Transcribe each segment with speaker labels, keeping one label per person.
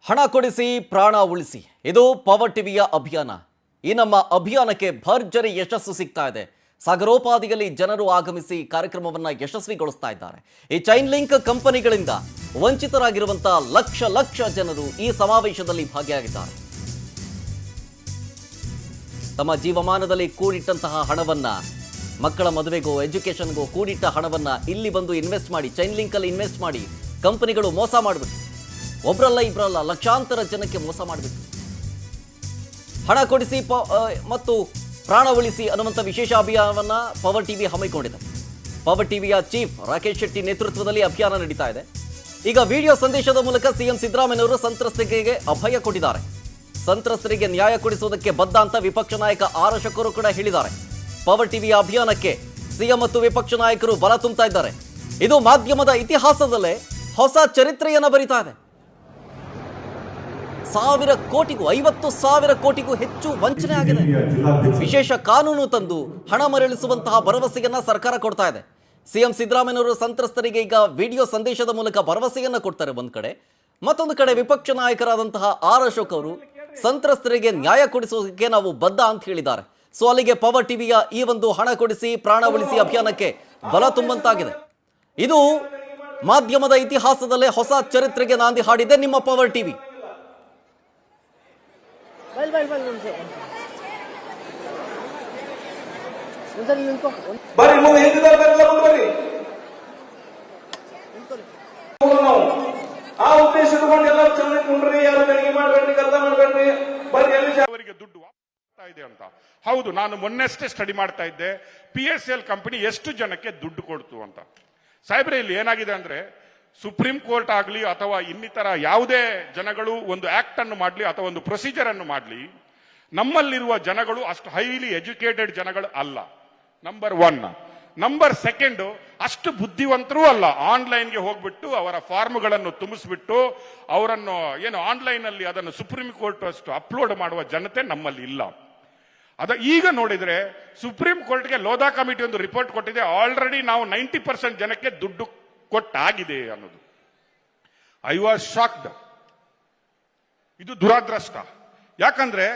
Speaker 1: ಹಣ ಕೊಡಿಸಿ ಪ್ರಾಣ ಉಳಿಸಿ ಇದು ಪವರ್ ಟಿವಿಯ ಅಭಿಯಾನ. ಈ ನಮ್ಮ ಅಭಿಯಾನಕ್ಕೆ ಭರ್ಜರಿ ಯಶಸ್ಸು ಸಿಗ್ತಾ ಇದೆ. ಸಾಗರೋಪಾದಿಯಲ್ಲಿ ಜನರು ಆಗಮಿಸಿ ಕಾರ್ಯಕ್ರಮವನ್ನು ಯಶಸ್ವಿಗೊಳಿಸ್ತಾ ಇದ್ದಾರೆ. ಈ ಚೈನ್ ಲಿಂಕ್ ಕಂಪನಿಗಳಿಂದ ವಂಚಿತರಾಗಿರುವಂತಹ ಲಕ್ಷ ಜನರು ಈ ಸಮಾವೇಶದಲ್ಲಿ ಭಾಗಿಯಾಗಿದ್ದಾರೆ. ತಮ್ಮ ಜೀವಮಾನದಲ್ಲಿ ಕೂಡಿಟ್ಟಂತಹ ಹಣವನ್ನ, ಮಕ್ಕಳ ಮದುವೆಗೋ ಎಜುಕೇಷನ್ಗೋ ಕೂಡಿಟ್ಟ ಹಣವನ್ನ ಇಲ್ಲಿ ಬಂದು ಇನ್ವೆಸ್ಟ್ ಮಾಡಿ, ಚೈನ್ ಲಿಂಕ್ ಅಲ್ಲಿ ಇನ್ವೆಸ್ಟ್ ಮಾಡಿ ಕಂಪನಿಗಳು ಮೋಸ ಮಾಡಿಬಿಟ್ಟು, ಒಬ್ರಲ್ಲ ಇಬ್ರಲ್ಲ ಲಕ್ಷಾಂತರ ಜನಕ್ಕೆ ಮೋಸ ಮಾಡಿಬಿಟ್ಟು ಹಣ ಕೊಡಿಸಿ ಮತ್ತು ಪ್ರಾಣ ಉಳಿಸಿ ಅನ್ನುವಂಥ ವಿಶೇಷ ಅಭಿಯಾನವನ್ನ ಪವರ್ ಟಿವಿ ಹಮ್ಮಿಕೊಂಡಿದೆ. ಪವರ್ ಟಿವಿಯ ಚೀಫ್ ರಾಕೇಶ್ ಶೆಟ್ಟಿ ನೇತೃತ್ವದಲ್ಲಿ ಅಭಿಯಾನ ನಡೀತಾ ಇದೆ. ಈಗ ವಿಡಿಯೋ ಸಂದೇಶದ ಮೂಲಕ ಸಿಎಂ ಸಿದ್ದರಾಮಯ್ಯನವರು ಸಂತ್ರಸ್ತರಿಗೆ ಅಭಯ ಕೊಟ್ಟಿದ್ದಾರೆ. ಸಂತ್ರಸ್ತರಿಗೆ ನ್ಯಾಯ ಕೊಡಿಸುವುದಕ್ಕೆ ಬದ್ಧ ಅಂತ ವಿಪಕ್ಷ ನಾಯಕ ಆರ್ ಅಶೋಕ್ ಕೂಡ ಹೇಳಿದ್ದಾರೆ. ಪವರ್ ಟಿವಿಯ ಅಭಿಯಾನಕ್ಕೆ ಸಿಎಂ ಮತ್ತು ವಿಪಕ್ಷ ನಾಯಕರು ಬಲ ತುಂಬುತ್ತಾ ಇದ್ದಾರೆ. ಇದು ಮಾಧ್ಯಮದ ಇತಿಹಾಸದಲ್ಲೇ ಹೊಸ ಚರಿತ್ರೆಯನ್ನ ಬರಿತಾ ಇದೆ. 1,000 ಕೋಟಿಗೂ 50,000 ಕೋಟಿಗೂ ಹೆಚ್ಚು ವಂಚನೆ ಆಗಿದೆ. ವಿಶೇಷ ಕಾನೂನು ತಂದು ಹಣ ಮರಳಿಸುವಂತಹ ಭರವಸೆಯನ್ನ ಸರ್ಕಾರ ಕೊಡ್ತಾ ಇದೆ. ಸಿಎಂ ಸಿದ್ದರಾಮಯ್ಯನವರು ಸಂತ್ರಸ್ತರಿಗೆ ಈಗ ವಿಡಿಯೋ ಸಂದೇಶದ ಮೂಲಕ ಭರವಸೆಯನ್ನ ಕೊಡ್ತಾರೆ ಒಂದ್ ಕಡೆ, ಮತ್ತೊಂದು ಕಡೆ ವಿಪಕ್ಷ ನಾಯಕರಾದಂತಹ ಆರ್ ಅಶೋಕ್ ಅವರು ಸಂತ್ರಸ್ತರಿಗೆ ನ್ಯಾಯ ಕೊಡಿಸೋದಕ್ಕೆ ನಾವು ಬದ್ಧ ಅಂತ ಹೇಳಿದ್ದಾರೆ. ಸೊ ಅಲ್ಲಿಗೆ ಪವರ್ ಟಿವಿಯ ಈ ಒಂದು ಹಣ ಕೊಡಿಸಿ ಪ್ರಾಣ ಉಳಿಸಿ ಅಭಿಯಾನಕ್ಕೆ ಬಲ ತುಂಬಂತಾಗಿದೆ. ಇದು ಮಾಧ್ಯಮದ ಇತಿಹಾಸದಲ್ಲೇ ಹೊಸ ಚರಿತ್ರೆಗೆ ನಾಂದಿ ಹಾಡಿದೆ ನಿಮ್ಮ ಪವರ್ ಟಿವಿ.
Speaker 2: ಆ ಉದ್ದೇಶ ತಗೊಂಡು ಎಲ್ಲ ಚೆನ್ನಾಗಿ ಕುಂಡ್ರಿ, ಯಾರು ಬೆಳಿಗ್ಗೆ ಮಾಡ್ಬೇಡ್ರಿ, ಕೆಲಸ ಮಾಡ್ಬೇಡ್ರಿ, ಬರ್ರಿ ಅವರಿಗೆ ದುಡ್ಡು ಇದೆ ಅಂತ. ಹೌದು, ನಾನು ಮೊನ್ನೆಷ್ಟೇ ಸ್ಟಡಿ ಮಾಡ್ತಾ ಇದ್ದೆ, PSL ಕಂಪನಿ ಎಷ್ಟು ಜನಕ್ಕೆ ದುಡ್ಡು ಕೊಡ್ತು ಅಂತ. ಸಾಹೇಬ್ರೆ, ಇಲ್ಲಿ ಏನಾಗಿದೆ ಅಂದ್ರೆ, ಸುಪ್ರೀಂ ಕೋರ್ಟ್ ಆಗಲಿ ಅಥವಾ ಇನ್ನಿತರ ಯಾವುದೇ ಜನಗಳು ಒಂದು ಆಕ್ಟ್ ಅನ್ನು ಮಾಡಲಿ ಅಥವಾ ಒಂದು ಪ್ರೊಸೀಜರ್ ಅನ್ನು ಮಾಡಲಿ, ನಮ್ಮಲ್ಲಿರುವ ಜನಗಳು ಅಷ್ಟು ಹೈಲಿ ಎಜುಕೇಟೆಡ್ ಜನಗಳು ಅಲ್ಲ, ನಂಬರ್ 1. ನಂಬರ್ 2, ಅಷ್ಟು ಬುದ್ಧಿವಂತರೂ ಅಲ್ಲ. ಆನ್ಲೈನ್ಗೆ ಹೋಗ್ಬಿಟ್ಟು ಅವರ ಫಾರ್ಮ್ಗಳನ್ನು ತುಂಬಿಸ್ಬಿಟ್ಟು ಅವರನ್ನು ಏನು ಆನ್ಲೈನ್ ಅಲ್ಲಿ ಅದನ್ನು ಸುಪ್ರೀಂ ಕೋರ್ಟ್ ಅಷ್ಟು ಅಪ್ಲೋಡ್ ಮಾಡುವ ಜನತೆ ನಮ್ಮಲ್ಲಿ ಇಲ್ಲ. ಈಗ ನೋಡಿದ್ರೆ ಸುಪ್ರೀಂ ಕೋರ್ಟ್ಗೆ ಲೋಧಾ ಕಮಿಟಿ ಒಂದು ರಿಪೋರ್ಟ್ ಕೊಟ್ಟಿದೆ, ಆಲ್ರೆಡಿ ನಾವು 90% ಜನಕ್ಕೆ ದುಡ್ಡು ಕೊಟ್ಟಾಗಿದೆ ಅನ್ನೋದು. I was shocked. ಇದು ದುರಾದೃಷ್ಟ. ಯಾಕಂದ್ರೆ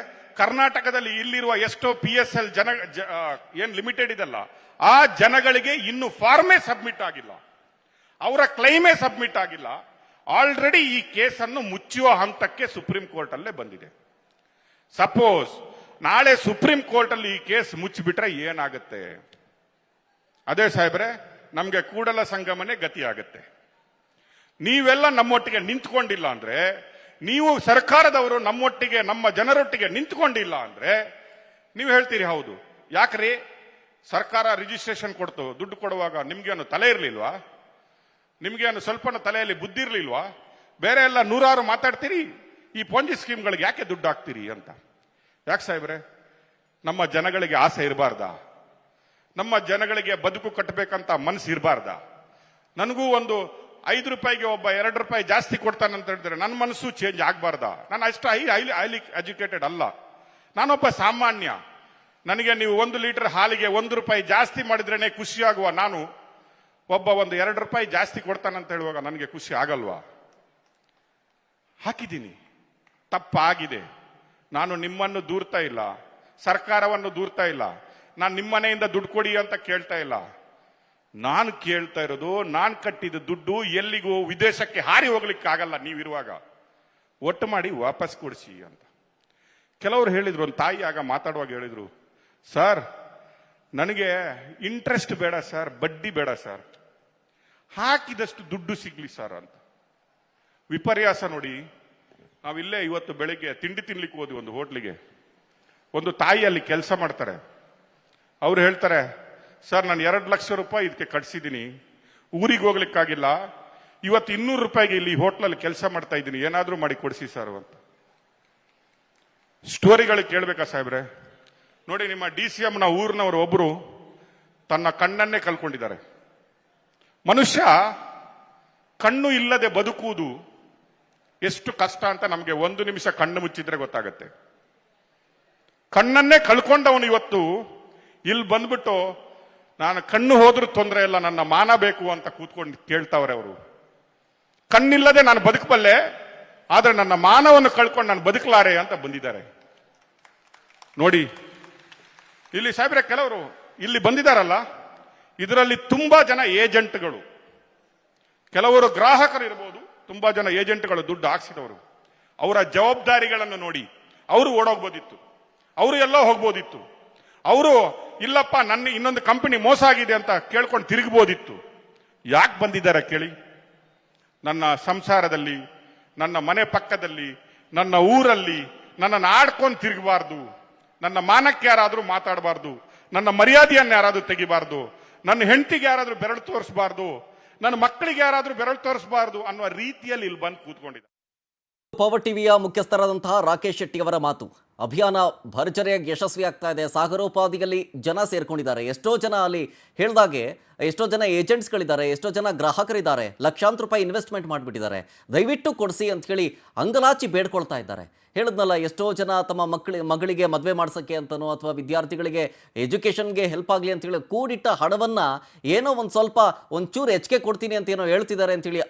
Speaker 2: ಕರ್ನಾಟಕದಲ್ಲಿ ಇಲ್ಲಿರುವ ಎಷ್ಟೋ PSL ಜನ ಏನ್ ಲಿಮಿಟೆಡ್ ಇದಲ್ಲ, ಆ ಜನಗಳಿಗೆ ಇನ್ನು ಫಾರ್ಮೇ ಸಬ್ಮಿಟ್ ಆಗಿಲ್ಲ, ಅವರ ಕ್ಲೈಮೇ ಸಬ್ಮಿಟ್ ಆಗಿಲ್ಲ. ಆಲ್ರೆಡಿ ಈ ಕೇಸನ್ನು ಮುಚ್ಚುವ ಹಂತಕ್ಕೆ ಸುಪ್ರೀಂ ಕೋರ್ಟ್ ಅಲ್ಲೇ ಬಂದಿದೆ. ಸಪೋಸ್ ನಾಳೆ ಸುಪ್ರೀಂ ಕೋರ್ಟ್ ಅಲ್ಲಿ ಈ ಕೇಸ್ ಮುಚ್ಚಿಬಿಟ್ರೆ ಏನಾಗುತ್ತೆ? ಅದೇ ಸಾಹೇಬ್ರೆ, ನಮ್ಗೆ ಕೂಡಲ ಸಂಗಮನೆ ಗತಿ ಆಗುತ್ತೆ. ನೀವೆಲ್ಲ ನಮ್ಮೊಟ್ಟಿಗೆ ನಿಂತ್ಕೊಂಡಿಲ್ಲ ಅಂದ್ರೆ, ನೀವು ಸರ್ಕಾರದವರು ನಮ್ಮೊಟ್ಟಿಗೆ ನಮ್ಮ ಜನರೊಟ್ಟಿಗೆ ನಿಂತ್ಕೊಂಡಿಲ್ಲ ಅಂದ್ರೆ ನೀವು ಹೇಳ್ತೀರಿ, ಹೌದು ಯಾಕ್ರಿ ಸರ್ಕಾರ ರಿಜಿಸ್ಟ್ರೇಷನ್ ಕೊಡ್ತು, ದುಡ್ಡು ಕೊಡುವಾಗ ನಿಮ್ಗೇನು ತಲೆ ಇರ್ಲಿಲ್ವಾ? ನಿಮ್ಗೇನು ಸ್ವಲ್ಪನೂ ತಲೆಯಲ್ಲಿ ಬುದ್ಧಿ ಇರ್ಲಿಲ್ವಾ? ಬೇರೆ ಎಲ್ಲ ನೂರಾರು ಮಾತಾಡ್ತೀರಿ, ಈ ಪೊಂಜಿ ಸ್ಕೀಮ್ಗಳಿಗೆ ಯಾಕೆ ದುಡ್ಡು ಹಾಕ್ತೀರಿ ಅಂತ. ಯಾಕೆ ಸಾಹೇಬ್ರೆ, ನಮ್ಮ ಜನಗಳಿಗೆ ಆಸೆ ಇರಬಾರ್ದಾ? ನಮ್ಮ ಜನಗಳಿಗೆ ಬದುಕು ಕಟ್ಟಬೇಕಂತ ಮನಸ್ಸು ಇರಬಾರ್ದಾ? ನನಗೂ ಒಂದು 5 ರೂಪಾಯಿಗೆ ಒಬ್ಬ 2 ರೂಪಾಯಿ ಜಾಸ್ತಿ ಕೊಡ್ತಾನಂತ ಹೇಳಿದ್ರೆ ನನ್ನ ಮನಸ್ಸು ಚೇಂಜ್ ಆಗ್ಬಾರ್ದಾ? ನಾನು ಅಷ್ಟು ಹೈಲಿ ಎಜುಕೇಟೆಡ್ ಅಲ್ಲ, ನಾನೊಬ್ಬ ಸಾಮಾನ್ಯ. ನನಗೆ ನೀವು 1 ಲೀಟರ್ ಹಾಲಿಗೆ 1 ರೂಪಾಯಿ ಜಾಸ್ತಿ ಮಾಡಿದ್ರೇನೆ ಖುಷಿಯಾಗುವ ನಾನು, ಒಬ್ಬ ಒಂದು 2 ರೂಪಾಯಿ ಜಾಸ್ತಿ ಕೊಡ್ತಾನಂತ ಹೇಳುವಾಗ ನನಗೆ ಖುಷಿ ಆಗಲ್ವಾ? ಹಾಕಿದ್ದೀನಿ, ತಪ್ಪಾಗಿದೆ. ನಾನು ನಿಮ್ಮನ್ನು ದೂರ್ತಾ ಇಲ್ಲ, ಸರ್ಕಾರವನ್ನು ದೂರ್ತಾ ಇಲ್ಲ, ನಾನು ನಿಮ್ಮನೆಯಿಂದ ದುಡ್ಡು ಕೊಡಿ ಅಂತ ಕೇಳ್ತಾ ಇಲ್ಲ. ನಾನು ಕೇಳ್ತಾ ಇರೋದು, ನಾನು ಕಟ್ಟಿದ ದುಡ್ಡು ಎಲ್ಲಿಗೂ ವಿದೇಶಕ್ಕೆ ಹಾರಿ ಹೋಗ್ಲಿಕ್ಕೆ ಆಗಲ್ಲ, ನೀವಿರುವಾಗ ಒಟ್ಟು ಮಾಡಿ ವಾಪಸ್ ಕೊಡಿಸಿ ಅಂತ. ಕೆಲವರು ಹೇಳಿದ್ರು, ಒಂದು ತಾಯಿ ಆಗ ಮಾತಾಡುವಾಗ ಹೇಳಿದ್ರು, ಸರ್ ನನಗೆ ಇಂಟ್ರೆಸ್ಟ್ ಬೇಡ ಸರ್, ಬಡ್ಡಿ ಬೇಡ ಸರ್, ಹಾಕಿದಷ್ಟು ದುಡ್ಡು ಸಿಗ್ಲಿ ಸರ್ ಅಂತ. ವಿಪರ್ಯಾಸ ನೋಡಿ. ನಾವಿಲ್ಲೇ ಇವತ್ತು ಬೆಳಿಗ್ಗೆ ತಿಂಡಿ ತಿನ್ಲಿಕ್ಕೆ ಹೋದ್ವಿ ಒಂದು ಹೋಟ್ಲಿಗೆ. ಒಂದು ತಾಯಿ ಅಲ್ಲಿ ಕೆಲಸ ಮಾಡ್ತಾರೆ. ಅವ್ರು ಹೇಳ್ತಾರೆ, ಸರ್ ನಾನು 2 ಲಕ್ಷ ರೂಪಾಯಿ ಇದಕ್ಕೆ ಕಟ್ಸಿದ್ದೀನಿ, ಊರಿಗೆ ಹೋಗ್ಲಿಕ್ಕಾಗಿಲ್ಲ, ಇವತ್ತು 200 ರೂಪಾಯಿಗೆ ಇಲ್ಲಿ ಹೋಟ್ಲಲ್ಲಿ ಕೆಲಸ ಮಾಡ್ತಾ ಇದ್ದೀನಿ, ಏನಾದ್ರೂ ಮಾಡಿ ಕೊಡಿಸಿ ಸರ್ ಅಂತ. ಸ್ಟೋರಿಗಳಿಗೆ ಕೇಳ್ಬೇಕಾ ಸಾಹೇಬ್ರೆ? ನೋಡಿ, ನಿಮ್ಮ DCM ನ ಊರಿನವರು ಒಬ್ರು ತನ್ನ ಕಣ್ಣನ್ನೇ ಕಳ್ಕೊಂಡಿದ್ದಾರೆ. ಮನುಷ್ಯ ಕಣ್ಣು ಇಲ್ಲದೆ ಬದುಕುವುದು ಎಷ್ಟು ಕಷ್ಟ ಅಂತ ನಮಗೆ 1 ನಿಮಿಷ ಕಣ್ಣು ಮುಚ್ಚಿದ್ರೆ ಗೊತ್ತಾಗತ್ತೆ. ಕಣ್ಣನ್ನೇ ಕಳ್ಕೊಂಡವನು ಇವತ್ತು ಇಲ್ಲಿ ಬಂದ್ಬಿಟ್ಟು ನಾನು ಕಣ್ಣು ಹೋದ್ರೂ ತೊಂದರೆ ಇಲ್ಲ, ನನ್ನ ಮಾನ ಬೇಕು ಅಂತ ಕೂತ್ಕೊಂಡು ಕೇಳ್ತಾವ್ರೆ ಅವರು. ಕಣ್ಣಿಲ್ಲದೆ ನಾನು ಬದುಕಬಲ್ಲೆ, ಆದ್ರೆ ನನ್ನ ಮಾನವನ್ನು ಕಳ್ಕೊಂಡು ನಾನು ಬದುಕಲಾರೆ ಅಂತ ಬಂದಿದ್ದಾರೆ. ನೋಡಿ ಇಲ್ಲಿ ಸಾಹೇಬ್ರೆ, ಕೆಲವರು ಇಲ್ಲಿ ಬಂದಿದ್ದಾರಲ್ಲ, ಇದರಲ್ಲಿ ತುಂಬಾ ಜನ ಏಜೆಂಟ್ಗಳು, ಕೆಲವರು ಗ್ರಾಹಕರು ಇರಬಹುದು, ತುಂಬಾ ಜನ ಏಜೆಂಟ್ಗಳು, ದುಡ್ಡು ಹಾಕ್ಸಿದವರು. ಅವರ ಜವಾಬ್ದಾರಿಗಳನ್ನು ನೋಡಿ ಅವರು ಓಡೋಗ್ಬೋದಿತ್ತು, ಅವರು ಎಲ್ಲೋ ಹೋಗ್ಬೋದಿತ್ತು, ಅವರು ಇಲ್ಲಪ್ಪ ನನ್ನ ಇನ್ನೊಂದು ಕಂಪನಿ ಮೋಸ ಆಗಿದೆ ಅಂತ ಕೇಳ್ಕೊಂಡು ತಿರುಗಬಹುದಿತ್ತು. ಯಾಕೆ ಬಂದಿದ್ದಾರೆ ಕೇಳಿ? ನನ್ನ ಸಂಸಾರದಲ್ಲಿ, ನನ್ನ ಮನೆ ಪಕ್ಕದಲ್ಲಿ, ನನ್ನ ಊರಲ್ಲಿ ನನ್ನನ್ನು ಆಡ್ಕೊಂಡು ತಿರುಗಬಾರ್ದು, ನನ್ನ ಮಾನಕ್ಕೆ ಯಾರಾದ್ರೂ ಮಾತಾಡಬಾರ್ದು, ನನ್ನ ಮರ್ಯಾದೆಯನ್ನು ಯಾರಾದ್ರೂ ತೆಗಿಬಾರ್ದು, ನನ್ನ ಹೆಂಡತಿಗೆ ಯಾರಾದ್ರೂ ಬೆರಳು ತೋರಿಸಬಾರ್ದು, ನನ್ನ ಮಕ್ಕಳಿಗೆ ಯಾರಾದ್ರೂ ಬೆರಳು ತೋರಿಸಬಾರ್ದು ಅನ್ನುವ ರೀತಿಯಲ್ಲಿ ಇಲ್ಲಿ ಬಂದು ಕೂತ್ಕೊಂಡಿದ್ದಾರೆ.
Speaker 1: ಪವರ್ ಟಿವಿಯ ಮುಖ್ಯಸ್ಥರಾದಂತಹ ರಾಕೇಶ್ ಶೆಟ್ಟಿ ಅವರ ಮಾತು. ಅಭಿಯಾನ ಭರ್ಜರಿಯಾಗಿ ಯಶಸ್ವಿ ಆಗ್ತಾ ಇದೆ. ಸಾಗರೋಪಾದಿಯಲ್ಲಿ ಜನ ಸೇರ್ಕೊಂಡಿದ್ದಾರೆ. ಎಷ್ಟೋ ಜನ ಅಲ್ಲಿ ಹೇಳಿದಾಗೆ ಎಷ್ಟೋ ಜನ ಏಜೆಂಟ್ಸ್ಗಳಿದ್ದಾರೆ, ಎಷ್ಟೋ ಜನ ಗ್ರಾಹಕರಿದ್ದಾರೆ, ಲಕ್ಷಾಂತರ ರೂಪಾಯಿ ಇನ್ವೆಸ್ಟ್ಮೆಂಟ್ ಮಾಡಿಬಿಟ್ಟಿದ್ದಾರೆ. ದಯವಿಟ್ಟು ಕೊಡಿಸಿ ಅಂತ ಹೇಳಿ ಅಂಗಲಾಚಿ ಬೇಡ್ಕೊಳ್ತಾ ಇದ್ದಾರೆ. ಹೇಳಿದ್ನಲ್ಲ, ಎಷ್ಟೋ ಜನ ತಮ್ಮ ಮಗಳಿಗೆ ಮದುವೆ ಮಾಡ್ಸೋಕ್ಕೆ ಅಂತನೋ ಅಥವಾ ವಿದ್ಯಾರ್ಥಿಗಳಿಗೆ ಎಜುಕೇಷನ್ಗೆ ಹೆಲ್ಪ್ ಆಗಲಿ ಅಂತೇಳಿ ಕೂಡಿಟ್ಟ ಹಣವನ್ನು ಏನೋ ಒಂಚೂರು ಹೆಚ್ಚಿಗೆ ಕೊಡ್ತೀನಿ ಅಂತ ಏನೋ ಹೇಳ್ತಿದ್ದಾರೆ ಅಂತೇಳಿ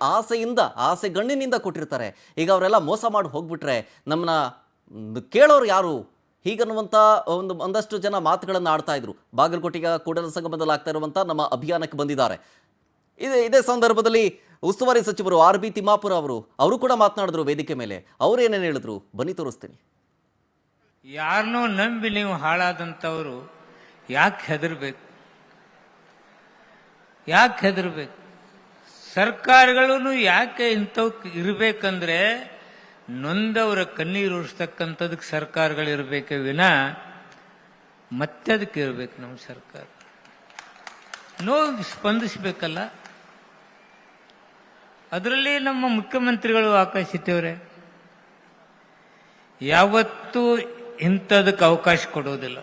Speaker 1: ಆಸೆ ಗಣ್ಣಿನಿಂದ ಕೊಟ್ಟಿರ್ತಾರೆ. ಈಗ ಅವರೆಲ್ಲ ಮೋಸ ಮಾಡಿ ಹೋಗ್ಬಿಟ್ರೆ ನಮ್ಮನ್ನ ಕೇಳೋರು ಯಾರು ಹೀಗನ್ನುವಂಥ ಒಂದಷ್ಟು ಜನ ಮಾತುಗಳನ್ನು ಆಡ್ತಾ ಇದ್ರು. ಬಾಗಲಕೋಟೆಯ ಕೂಡಲ ಸಂಗಮದಲ್ಲಿ ಆಗ್ತಾ ಇರುವಂಥ ನಮ್ಮ ಅಭಿಯಾನಕ್ಕೆ ಬಂದಿದ್ದಾರೆ. ಇದೇ ಸಂದರ್ಭದಲ್ಲಿ ಉಸ್ತುವಾರಿ ಸಚಿವರು RB ತಿಮ್ಮಾಪುರ ಅವರು ಕೂಡ ಮಾತನಾಡಿದ್ರು ವೇದಿಕೆ ಮೇಲೆ. ಅವ್ರು ಏನೇನು ಹೇಳಿದ್ರು ಬನ್ನಿ ತೋರಿಸ್ತೀನಿ.
Speaker 3: ಯಾರನ್ನೋ ನಂಬಿ ನೀವು ಹಾಳಾದಂಥವ್ರು ಯಾಕೆ ಹೆದರ್ಬೇಕು? ಸರ್ಕಾರಗಳು ಯಾಕೆ ಇಂಥವ್ಕೆ ಇರಬೇಕಂದ್ರೆ ನೊಂದವರ ಕಣ್ಣೀರು ಉಳಿಸ್ತಕ್ಕಂಥದಕ್ಕೆ ಸರ್ಕಾರಗಳು ಇರಬೇಕೆ ವಿನ ಮತ್ತೆ ಅದಕ್ಕೆ ಇರಬೇಕು. ನಮ್ಮ ಸರ್ಕಾರ ನೋವು ಸ್ಪಂದಿಸ್ಬೇಕಲ್ಲ. ಅದರಲ್ಲಿ ನಮ್ಮ ಮುಖ್ಯಮಂತ್ರಿಗಳು ಆಕಾಶ್ ಶೆಟ್ಟಿಯವರೇ ಯಾವತ್ತೂ ಇಂಥದಕ್ಕೆ ಅವಕಾಶ ಕೊಡೋದಿಲ್ಲ.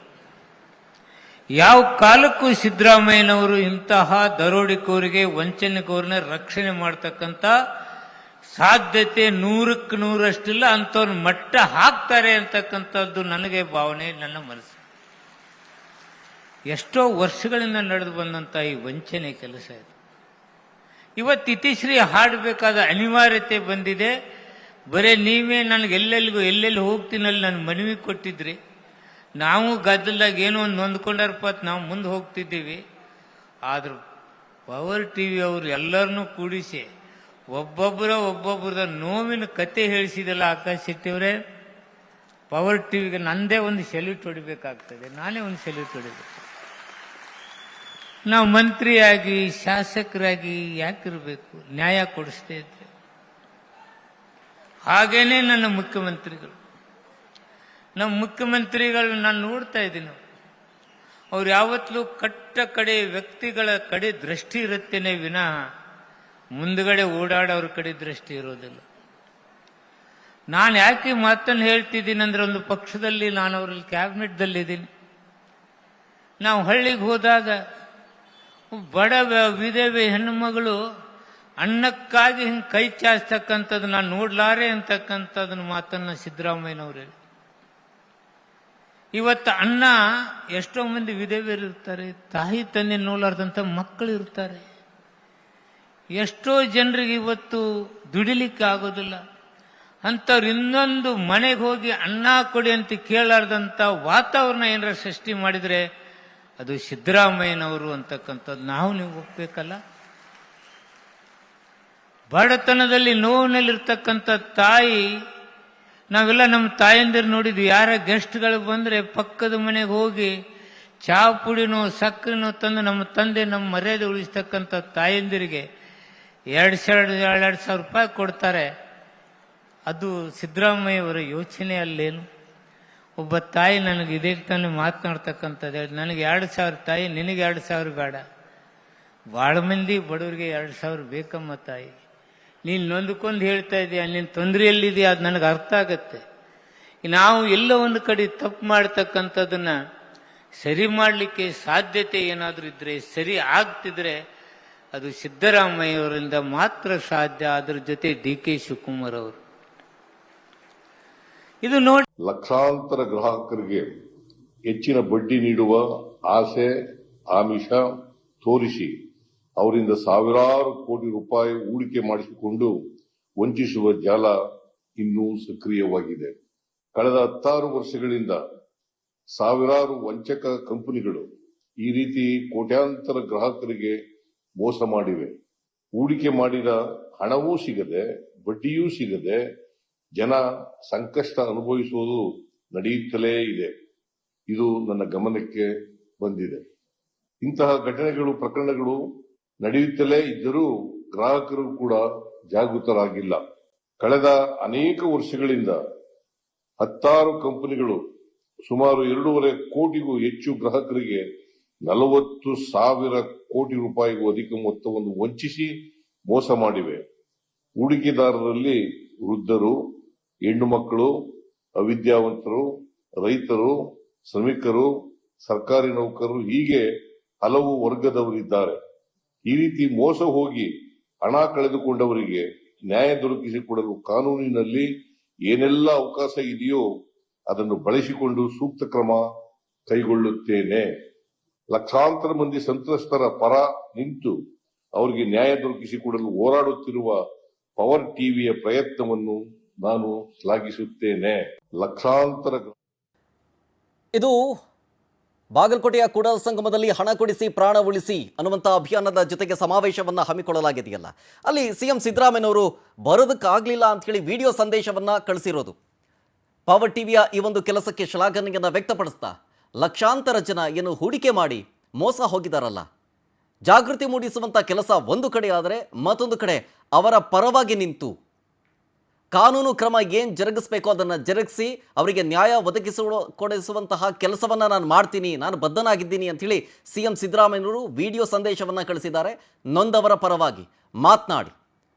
Speaker 3: ಯಾವ ಕಾಲಕ್ಕೂ ಸಿದ್ದರಾಮಯ್ಯನವರು ಇಂತಹ ದರೋಡಿಕೋರಿಗೆ, ವಂಚನೆಕೋರನ್ನ ರಕ್ಷಣೆ ಮಾಡ್ತಕ್ಕಂಥ ಸಾಧ್ಯತೆ 100ಕ್ಕೆ 100ರಷ್ಟಿಲ್ಲ. ಅಂಥವ್ರ ಮಟ್ಟ ಹಾಕ್ತಾರೆ ಅಂತಕ್ಕಂಥದ್ದು ನನಗೆ ಭಾವನೆ, ನನ್ನ ಮನಸ್ಸು. ಎಷ್ಟೋ ವರ್ಷಗಳಿಂದ ನಡೆದು ಬಂದಂಥ ಈ ವಂಚನೆ ಕೆಲಸ ಇದು. ಇವತ್ತು ಇತಿಶ್ರೀ ಹಾಡಬೇಕಾದ ಅನಿವಾರ್ಯತೆ ಬಂದಿದೆ. ಬರೇ ನೀವೇ ನನಗೆ ಎಲ್ಲೆಲ್ಲಿ ಹೋಗ್ತೀನಲ್ಲಿ ನನ್ನ ಮನವಿ ಕೊಟ್ಟಿದ್ರಿ. ನಾವು ಗದ್ದಲ್ದಾಗ ಏನೋ ಒಂದು ನೊಂದ್ಕೊಂಡಾರಪ್ಪ ನಾವು ಮುಂದೆ ಹೋಗ್ತಿದ್ದೀವಿ. ಆದ್ರೂ ಪವರ್ ಟಿವಿ ಅವರು ಎಲ್ಲರನ್ನೂ ಕೂಡಿಸಿ ಒಬ್ಬೊಬ್ಬರದ ನೋವಿನ ಕತೆ ಹೇಳಿಸಿದಲ್ಲ ಆಕಾಶ್ ಶೆಟ್ಟಿಯವರೇ. ಪವರ್ ಟಿವಿಗೆ ನಂದೇ ಒಂದು ಸೆಲ್ಯೂಟ್ ಹೊಡಿಬೇಕಾಗ್ತದೆ. ನಾನೇ ಒಂದು ಸೆಲ್ಯೂಟ್ ಹೊಡಿಬೇಕು. ನಾವು ಮಂತ್ರಿಯಾಗಿ ಶಾಸಕರಾಗಿ ಯಾಕಿರಬೇಕು? ನ್ಯಾಯ ಕೊಡಿಸ್ತಾ ಇದ್ರೆ. ಹಾಗೇನೆ ನಮ್ಮ ಮುಖ್ಯಮಂತ್ರಿಗಳು ನಾನು ನೋಡ್ತಾ ಇದ್ದೀನಿ. ಅವ್ರು ಯಾವತ್ತೂ ಕಟ್ಟ ಕಡೆ ವ್ಯಕ್ತಿಗಳ ಕಡೆ ದೃಷ್ಟಿ ಇರುತ್ತೇನೆ ವಿನಃ ಮುಂದ್ಗಡೆ ಓಡಾಡೋರ ಕಡೆ ದೃಷ್ಟಿ ಇರೋದಿಲ್ಲ. ನಾನು ಯಾಕೆ ಮಾತನ್ನು ಹೇಳ್ತಿದ್ದೀನಿ ಅಂದ್ರೆ, ಒಂದು ಪಕ್ಷದಲ್ಲಿ ನಾನು ಅವರಲ್ಲಿ ಕ್ಯಾಬಿನೆಟ್ದಲ್ಲಿದ್ದೀನಿ. ನಾವು ಹಳ್ಳಿಗೆ ಹೋದಾಗ ಬಡ ವಿಧವೆ ಹೆಣ್ಣುಮಗಳು ಅನ್ನಕ್ಕಾಗಿ ಹಿಂಗೆ ಕೈ ಚಾಚತಕ್ಕಂಥದ್ದು ನಾನು ನೋಡ್ಲಾರೆ ಅಂತಕ್ಕಂಥದ್ದನ್ನ ಮಾತನ್ನ ಸಿದ್ದರಾಮಯ್ಯನವರು ಹೇಳಿ. ಇವತ್ತು ಅನ್ನ ಎಷ್ಟೋ ಮಂದಿ ವಿಧವೆಯರು ಇರ್ತಾರೆ, ತಾಯಿ ತಂದೆ ನೋಡ್ಲಾರ್ದಂಥ ಮಕ್ಕಳು ಇರ್ತಾರೆ. ಎಷ್ಟೋ ಜನರಿಗೆ ಇವತ್ತು ದುಡಿಲಿಕ್ಕೆ ಆಗೋದಿಲ್ಲ. ಅಂಥವ್ರು ಇನ್ನೊಂದು ಮನೆಗೆ ಹೋಗಿ ಅನ್ನ ಕೊಡಿ ಅಂತ ಕೇಳಾರ್ದಂಥ ವಾತಾವರಣ ಏನಾರ ಸೃಷ್ಟಿ ಮಾಡಿದರೆ ಅದು ಸಿದ್ದರಾಮಯ್ಯನವರು ಅಂತಕ್ಕಂಥದ್ದು ನೀವು ಒಪ್ಪಬೇಕಲ್ಲ. ಬಡತನದಲ್ಲಿ ನೋವಿನಲ್ಲಿರ್ತಕ್ಕಂಥ ತಾಯಿ, ನಾವೆಲ್ಲ ನಮ್ಮ ತಾಯಂದಿರು ನೋಡಿದ್ವಿ. ಯಾರ ಗೆಸ್ಟ್ಗಳು ಬಂದರೆ ಪಕ್ಕದ ಮನೆಗೆ ಹೋಗಿ ಚಾ ಪುಡಿನೋ ಸಕ್ಕರೆನೋ ತಂದು ನಮ್ಮ ತಂದೆ ನಮ್ಮ ಮರ್ಯಾದೆ ಉಳಿಸ್ತಕ್ಕಂಥ ತಾಯಂದಿರಿಗೆ 2,000 ರೂಪಾಯಿ ಕೊಡ್ತಾರೆ. ಅದು ಸಿದ್ದರಾಮಯ್ಯವರ ಯೋಚನೆ ಅಲ್ಲೇನು? ಒಬ್ಬ ತಾಯಿ ನನಗೆ ಇದೇ ತಾನೇ ಮಾತನಾಡ್ತಕ್ಕಂಥದ್ದು, ನನಗೆ 2,000 ತಾಯಿ, ನಿನಗೆ 2,000 ಬೇಡ. ಭಾಳ ಮಂದಿ ಬಡವರಿಗೆ 2,000 ಬೇಕಮ್ಮ ತಾಯಿ. ನೀನು ನೊಂದ್ಕೊಂಡು ಹೇಳ್ತಾ ಇದೀಯ, ನಿನ್ನ ತೊಂದರೆಯಲ್ಲಿದೆಯಾ, ಅದು ನನಗೆ ಅರ್ಥ ಆಗತ್ತೆ. ನಾವು ಎಲ್ಲೋ ಒಂದು ಕಡೆ ತಪ್ಪು ಮಾಡ್ತಕ್ಕಂಥದ್ದನ್ನ ಸರಿ ಮಾಡಲಿಕ್ಕೆ ಸಾಧ್ಯತೆ ಏನಾದರೂ ಇದ್ರೆ, ಸರಿ ಆಗ್ತಿದ್ರೆ ಅದು ಸಿದ್ದರಾಮಯ್ಯವರಿಂದ ಮಾತ್ರ ಸಾಧ್ಯ. ಅದ್ರ ಜೊತೆ DK ಶಿವಕುಮಾರ್ ಅವರು. ಇದು ನೋಡಿ,
Speaker 4: ಲಕ್ಷಾಂತರ ಗ್ರಾಹಕರಿಗೆ ಹೆಚ್ಚಿನ ಬಡ್ಡಿ ನೀಡುವ ಆಸೆ ಆಮಿಷ ತೋರಿಸಿ ಅವರಿಂದ ಸಾವಿರಾರು ಕೋಟಿ ರೂಪಾಯಿ ಹೂಡಿಕೆ ಮಾಡಿಸಿಕೊಂಡು ವಂಚಿಸುವ ಜಾಲ ಇನ್ನೂ ಸಕ್ರಿಯವಾಗಿದೆ. ಕಳೆದ 16 ವರ್ಷಗಳಿಂದ ಸಾವಿರಾರು ವಂಚಕ ಕಂಪನಿಗಳು ಈ ರೀತಿ ಕೋಟ್ಯಾಂತರ ಗ್ರಾಹಕರಿಗೆ ಮೋಸ ಮಾಡಿವೆ. ಹೂಡಿಕೆ ಮಾಡಿದ ಹಣವೂ ಸಿಗದೆ, ಬಡ್ಡಿಯೂ ಸಿಗದೆ ಜನ ಸಂಕಷ್ಟ ಅನುಭವಿಸುವುದು ನಡೆಯುತ್ತಲೇ ಇದೆ. ಇದು ನನ್ನ ಗಮನಕ್ಕೆ ಬಂದಿದೆ. ಇಂತಹ ಪ್ರಕರಣಗಳು ನಡೆಯುತ್ತಲೇ ಇದ್ದರೂ ಗ್ರಾಹಕರು ಕೂಡ ಜಾಗೃತರಾಗಿಲ್ಲ. ಕಳೆದ ಅನೇಕ ವರ್ಷಗಳಿಂದ 16 ಕಂಪನಿಗಳು ಸುಮಾರು 2.5 ಕೋಟಿಗೂ ಹೆಚ್ಚು ಗ್ರಾಹಕರಿಗೆ 40,000 ಕೋಟಿ ರೂಪಾಯಿಗೂ ಅಧಿಕ ಮೊತ್ತವನ್ನು ವಂಚಿಸಿ ಮೋಸ ಮಾಡಿವೆ. ಹೂಡಿಕೆದಾರರಲ್ಲಿ ವೃದ್ಧರು, ಹೆಣ್ಣು ಮಕ್ಕಳು, ಅವಿದ್ಯಾವಂತರು, ರೈತರು, ಶ್ರಮಿಕರು, ಸರ್ಕಾರಿ ನೌಕರರು ಹೀಗೆ ಹಲವು ವರ್ಗದವರಿದ್ದಾರೆ. ಈ ರೀತಿ ಮೋಸ ಹೋಗಿ ಹಣ ಕಳೆದುಕೊಂಡವರಿಗೆ ನ್ಯಾಯ ದೊರಕಿಸಿಕೊಡಲು ಕಾನೂನಿನಲ್ಲಿ ಏನೆಲ್ಲ ಅವಕಾಶ ಇದೆಯೋ ಅದನ್ನು ಬಳಸಿಕೊಂಡು ಸೂಕ್ತ ಕ್ರಮ ಕೈಗೊಳ್ಳುತ್ತೇನೆ. ಲಕ್ಷಾಂತರ ಮಂದಿ ಸಂತ್ರಸ್ತರ ಪರ ನಿಂತು ಅವರಿಗೆ ನ್ಯಾಯ ದೊರಕಿಸಿಕೊಡಲು ಹೋರಾಡುತ್ತಿರುವ ಪವರ್ ಟಿವಿಯ ಪ್ರಯತ್ನವನ್ನು ನಾನು ಶ್ಲಾಘಿಸುತ್ತೇನೆ. ಲಕ್ಷಾಂತರ
Speaker 1: ಇದು ಬಾಗಲಕೋಟೆಯ ಕೂಡಲ ಸಂಗಮದಲ್ಲಿ ಹಣ ಕೊಡಿಸಿ ಪ್ರಾಣ ಉಳಿಸಿ ಅನ್ನುವಂಥ ಅಭಿಯಾನದ ಜೊತೆಗೆ ಸಮಾವೇಶವನ್ನು ಹಮ್ಮಿಕೊಳ್ಳಲಾಗಿದೆಯಲ್ಲ, ಅಲ್ಲಿ ಸಿಎಂ ಸಿದ್ದರಾಮಯ್ಯನವರು ಬರೋದಕ್ಕಾಗಲಿಲ್ಲ ಅಂತ ಹೇಳಿ ವಿಡಿಯೋ ಸಂದೇಶವನ್ನು ಕಳಿಸಿರೋದು. ಪವರ್ ಟಿವಿಯ ಈ ಒಂದು ಕೆಲಸಕ್ಕೆ ಶ್ಲಾಘನೆಯನ್ನು ವ್ಯಕ್ತಪಡಿಸ್ತಾ ಲಕ್ಷಾಂತರ ಜನ ಏನು ಹೂಡಿಕೆ ಮಾಡಿ ಮೋಸ ಹೋಗಿದಾರಲ್ಲ, ಜಾಗೃತಿ ಮೂಡಿಸುವಂಥ ಕೆಲಸ ಒಂದು ಕಡೆ ಆದರೆ ಮತ್ತೊಂದು ಕಡೆ ಅವರ ಪರವಾಗಿ ನಿಂತು ಕಾನೂನು ಕ್ರಮ ಏನು ಜರುಗಿಸಬೇಕು ಅದನ್ನು ಜರುಗಿಸಿ ಅವರಿಗೆ ನ್ಯಾಯ ಕೊಡಿಸುವಂತಹ ಕೆಲಸವನ್ನು ನಾನು ಮಾಡ್ತೀನಿ, ನಾನು ಬದ್ಧನಾಗಿದ್ದೀನಿ ಅಂಥೇಳಿ ಸಿಎಂ ಸಿದ್ದರಾಮಯ್ಯನವರು ವಿಡಿಯೋ ಸಂದೇಶವನ್ನು ಕಳಿಸಿದ್ದಾರೆ. ನೊಂದವರ ಪರವಾಗಿ ಮಾತನಾಡಿ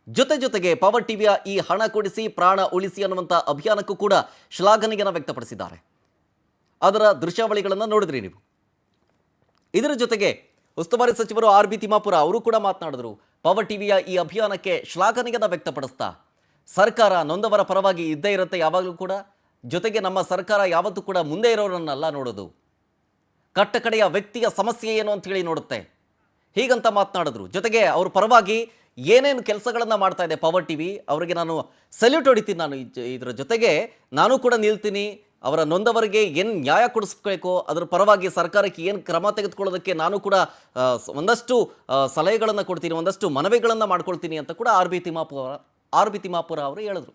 Speaker 1: ಜೊತೆಗೆ ಪವರ್ ಟಿವಿಯ ಈ ಹಣ ಕೊಡಿಸಿ ಪ್ರಾಣ ಉಳಿಸಿ ಅನ್ನುವಂಥ ಅಭಿಯಾನಕ್ಕೂ ಕೂಡ ಶ್ಲಾಘನೆಯನ್ನು ವ್ಯಕ್ತಪಡಿಸಿದ್ದಾರೆ. ಅದರ ದೃಶ್ಯಾವಳಿಗಳನ್ನು ನೋಡಿದ್ರಿ ನೀವು. ಇದರ ಜೊತೆಗೆ ಉಸ್ತುವಾರಿ ಸಚಿವರು ಆರ್.ಬಿ. ತಿಮ್ಮಾಪುರ ಅವರು ಕೂಡ ಮಾತನಾಡಿದ್ರು. ಪವರ್ ಟಿವಿಯ ಈ ಅಭಿಯಾನಕ್ಕೆ ಶ್ಲಾಘನೆಯನ್ನು ವ್ಯಕ್ತಪಡಿಸ್ತಾ ಸರ್ಕಾರ ನೊಂದವರ ಪರವಾಗಿ ಇದ್ದೇ ಇರುತ್ತೆ ಯಾವಾಗಲೂ ಕೂಡ, ಜೊತೆಗೆ ನಮ್ಮ ಸರ್ಕಾರ ಯಾವತ್ತೂ ಕೂಡ ಮುಂದೆ ಇರೋರನ್ನೆಲ್ಲ ನೋಡೋದು, ಕಟ್ಟಕಡೆಯ ವ್ಯಕ್ತಿಯ ಸಮಸ್ಯೆ ಏನು ಅಂತ ಹೇಳಿ ನೋಡುತ್ತೆ, ಹೀಗಂತ ಮಾತನಾಡಿದ್ರು. ಜೊತೆಗೆ ಅವ್ರ ಪರವಾಗಿ ಏನೇನು ಕೆಲಸಗಳನ್ನು ಮಾಡ್ತಾ ಇದೆ ಪವರ್ ಟಿವಿ, ಅವರಿಗೆ ನಾನು ಸಲ್ಯೂಟ್ ಹೊಡಿತೀನಿ. ನಾನು ಇದರ ಜೊತೆಗೆ ನಾನು ಕೂಡ ನಿಲ್ತೀನಿ, ಅವರ ನೊಂದವರಿಗೆ ಏನು ನ್ಯಾಯ ಕೊಡಿಸ್ಬೇಕೋ ಅದರ ಪರವಾಗಿ ಸರ್ಕಾರಕ್ಕೆ ಏನು ಕ್ರಮ ತೆಗೆದುಕೊಳ್ಳೋದಕ್ಕೆ ನಾನು ಕೂಡ ಒಂದಷ್ಟು ಸಲಹೆಗಳನ್ನು ಕೊಡ್ತೀನಿ, ಒಂದಷ್ಟು ಮನವಿಗಳನ್ನು ಮಾಡ್ಕೊಳ್ತೀನಿ ಅಂತ ಕೂಡ ಆರ್.ಬಿ. ತಿಮ್ಮಾಪುರ ಅವರು ಹೇಳಿದ್ರು.